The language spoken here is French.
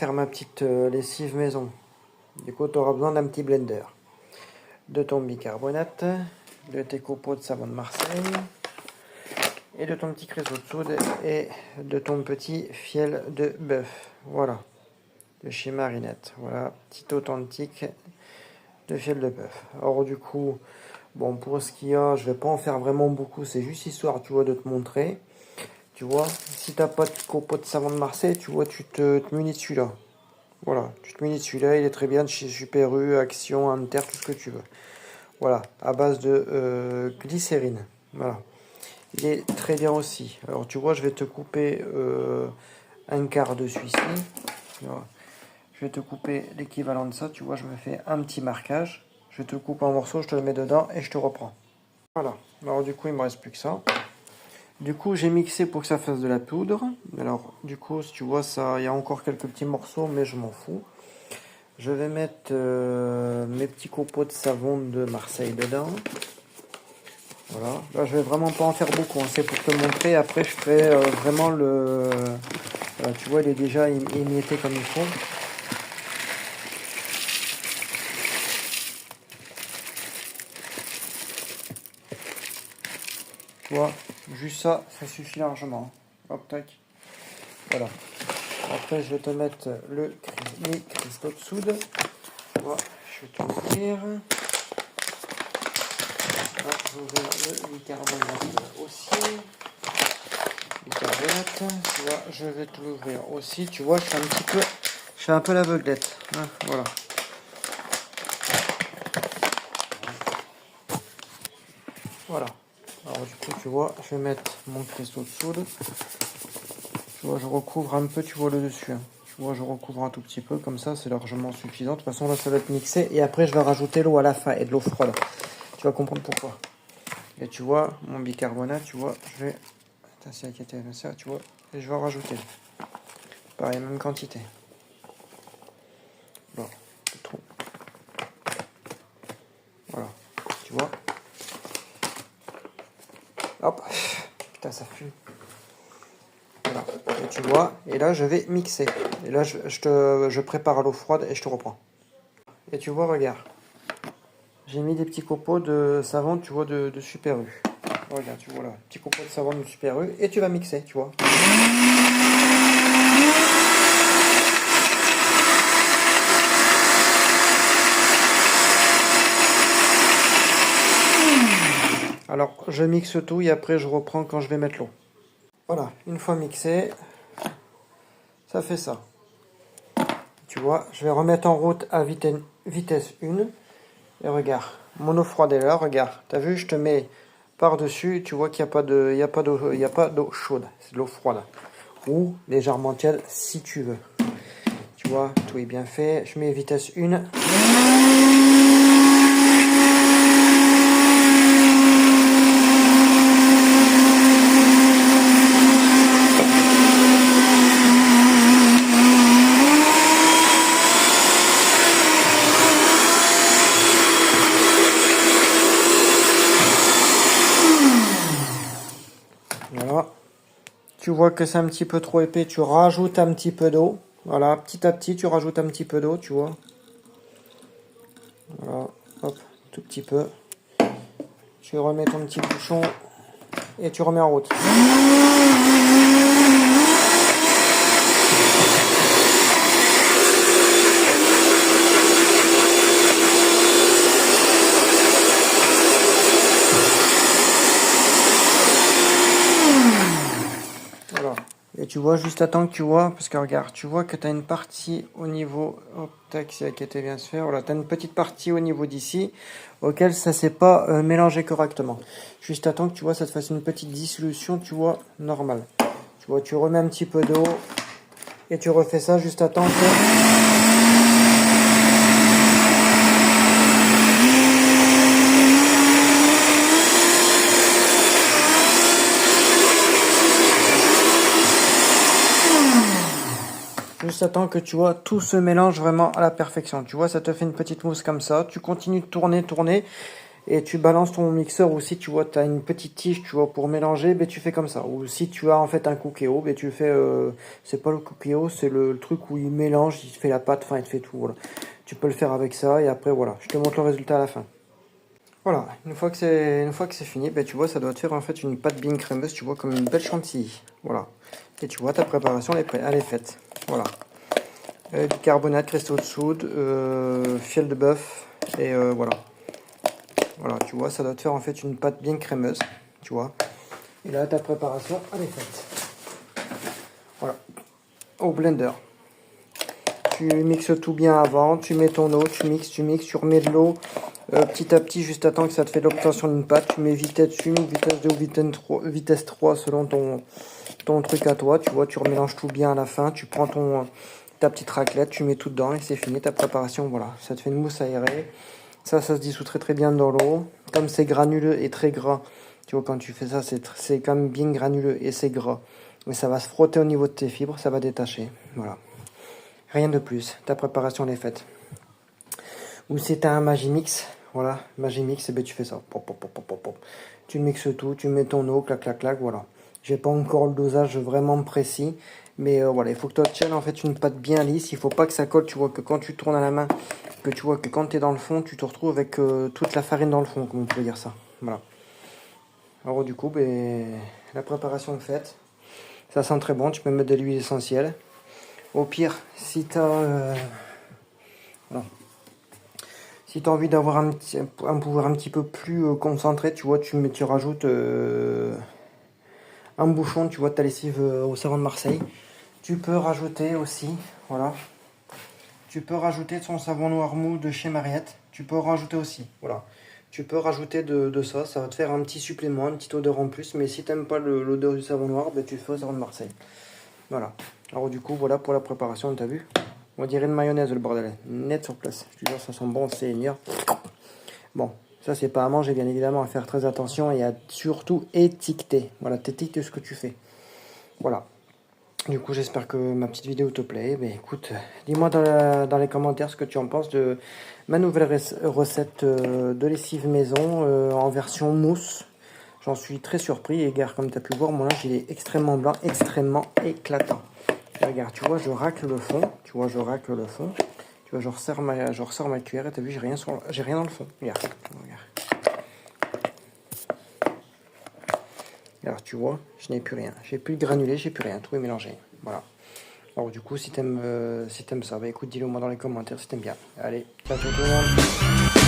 faire ma petite lessive maison. Du coup, tu auras besoin d'un petit blender. De ton bicarbonate, de tes copeaux de savon de Marseille, et de ton petit creusot de soude, et de ton petit fiel de bœuf. Voilà, de chez Marinette. Voilà, petit authentique de fiel de bœuf. Alors du coup, bon, pour ce qu'il y a, je vais pas en faire vraiment beaucoup, c'est juste histoire, tu vois, de te montrer. Tu vois, si t'as pas de copeaux de savon de Marseille, tu vois, tu te munis de celui-là. Voilà, tu te munis de celui-là, il est très bien de chez Super U, Action, Inter, tout ce que tu veux. Voilà, à base de glycérine. Voilà. Il est très bien aussi. Alors tu vois, je vais te couper un quart de celui-ci. Voilà. Je vais te couper l'équivalent de ça. Tu vois, je me fais un petit marquage. Je te coupe en morceaux, je te le mets dedans et je te reprends. Voilà. Alors du coup, il me reste plus que ça. Du coup, j'ai mixé pour que ça fasse de la poudre. Alors du coup, si tu vois, ça, il y a encore quelques petits morceaux, mais je m'en fous. Je vais mettre mes petits copeaux de savon de Marseille dedans. Voilà. Là, je vais vraiment pas en faire beaucoup. Hein. C'est pour te montrer. Après, je ferai vraiment le... Voilà, tu vois, il est déjà émietté comme il faut. Tu vois, juste ça, ça suffit largement. Hop, tac. Voilà. Après, je vais te mettre les cristaux de soude. Voilà. Je vais t'ouvrir. Je vais ouvrir le bicarbonate aussi. Bicarbonate. Tu vois, je vais te l'ouvrir aussi. Tu vois, je fais un peu l'aveuglette. Hein, voilà. Voilà. Alors du coup, tu vois, je vais mettre mon cristaux de soude. Tu vois, je recouvre un peu, tu vois, le dessus. Hein. Tu vois, je recouvre un tout petit peu, comme ça, c'est largement suffisant. De toute façon, là, ça va être mixé. Et après, je vais rajouter l'eau à la fin et de l'eau froide. Tu vas comprendre pourquoi. Et tu vois, mon bicarbonate, tu vois, je vais... Attends, c'est qui était ça, tu vois. Et je vais en rajouter. Pareil, même quantité. Bon, trop. Voilà, tu vois. Hop. Putain, ça fume. Voilà. Et tu vois, et là je vais mixer. Et là je prépare l'eau froide et je te reprends. Et tu vois, regarde. J'ai mis des petits copeaux de savon, tu vois, de Super U. Regarde, tu vois là, petit copeaux de savon de Super U. Et tu vas mixer, tu vois. Alors, je mixe tout et après je reprends quand je vais mettre l'eau. Voilà, une fois mixé, ça fait ça. Tu vois, je vais remettre en route à vitesse 1. Et regarde, mon eau froide est là, regarde. T'as vu, je te mets par-dessus, tu vois qu'il n'y a pas d'eau chaude, c'est de l'eau froide. Ou légèrement tiède si tu veux. Tu vois, tout est bien fait. Je mets vitesse 1. Voilà. Tu vois que c'est un petit peu trop épais, tu rajoutes un petit peu d'eau. Voilà, petit à petit, tu rajoutes un petit peu d'eau, tu vois. Voilà, hop, tout petit peu. Tu remets ton petit bouchon et tu remets en route. Voilà. Et tu vois, juste attends que tu vois, parce que regarde, tu vois que tu as une partie au niveau, hop, tac, c'est qui était bien se faire, voilà, tu as une petite partie au niveau d'ici, auquel ça s'est pas mélangé correctement. Juste attends que tu vois, ça te fasse une petite dissolution, tu vois, normale. Tu vois, tu remets un petit peu d'eau, et tu refais ça, juste attends que... Juste attends que tu vois, tout se mélange vraiment à la perfection. Tu vois, ça te fait une petite mousse comme ça. Tu continues de tourner, tourner. et tu balances ton mixeur, ou si tu vois, tu as une petite tige, tu vois, pour mélanger, ben, tu fais comme ça. Ou si tu as en fait un cookéo, ben, tu fais, c'est pas le cookéo, c'est le truc où il mélange, il te fait la pâte, enfin il te fait tout, voilà. Tu peux le faire avec ça, et après voilà, je te montre le résultat à la fin. Voilà, une fois que c'est fini, ben, tu vois, ça doit te faire en fait une pâte bien crémeuse, tu vois, comme une belle chantilly. Voilà. Et tu vois, ta préparation, elle est faite. Voilà. Bicarbonate, cristaux de soude, fiel de bœuf, et voilà. Voilà, tu vois, ça doit te faire en fait une pâte bien crémeuse, tu vois. Et là, ta préparation, elle est faite. Voilà. Au blender. Tu mixes tout bien avant, tu mets ton eau, tu mixes, tu remets de l'eau petit à petit, juste à temps que ça te fait l'obtention d'une pâte. Tu mets vitesse 1, vitesse 2, vitesse 3 selon ton truc à toi. Tu vois, tu remélanges tout bien à la fin. Tu prends ta petite raclette, tu mets tout dedans et c'est fini ta préparation. Voilà, ça te fait une mousse aérée. Ça se dissout très très bien dans l'eau. Comme c'est granuleux et très gras, tu vois, quand tu fais ça, c'est quand même bien granuleux et c'est gras. Mais ça va se frotter au niveau de tes fibres, ça va détacher. Voilà. Rien de plus. Ta préparation elle est faite. Ou si tu as un Magimix, voilà, Magimix, et ben tu fais ça. Pop, pop, pop, pop, pop. Tu mixes tout, tu mets ton eau, clac, clac, clac, voilà. J'ai pas encore le dosage vraiment précis, mais voilà, il faut que tu obtiennes en fait une pâte bien lisse. Il faut pas que ça colle, tu vois, que quand tu tournes à la main, que tu vois que quand tu es dans le fond, tu te retrouves avec toute la farine dans le fond, comme on peut dire ça. Voilà. Alors du coup, ben, la préparation est faite. Ça sent très bon, tu peux mettre de l'huile essentielle. Au pire, si tu as... voilà. Si tu as envie d'avoir un pouvoir un petit peu plus concentré, tu vois, tu rajoutes un bouchon, tu vois, de ta lessive au savon de Marseille. Tu peux rajouter aussi, voilà. Tu peux rajouter son savon noir mou de chez Mariette. Tu peux rajouter aussi, voilà. Tu peux rajouter de ça, ça va te faire un petit supplément, une petite odeur en plus. Mais si tu n'aimes pas l'odeur du savon noir, ben, tu le fais au savon de Marseille. Voilà. Alors du coup, voilà pour la préparation, t'as vu? On dirait une mayonnaise, le bordel. Net sur place. Je te jure, ça sent bon, Seigneur. Bon, ça c'est pas à manger, bien évidemment, à faire très attention et à surtout étiqueter. Voilà, t'étiquetes ce que tu fais. Voilà. Du coup, j'espère que ma petite vidéo te plaît. Ben écoute, dis-moi dans les commentaires ce que tu en penses de ma nouvelle recette de lessive maison en version mousse. J'en suis très surpris et gare, comme tu as pu voir, mon linge il est extrêmement blanc, extrêmement éclatant. Et regarde, tu vois, je racle le fond. Tu vois, je racle le fond. Tu vois, je ressors ma cuillère et tu as vu, j'ai rien dans le fond. Regarde, regarde. Alors tu vois, je n'ai plus rien. J'ai plus de granulés, j'ai plus rien. Tout est mélangé. Voilà. Alors du coup, si t'aimes ça, bah écoute, dis-le moi dans les commentaires si t'aimes bien. Allez, ciao tout le monde.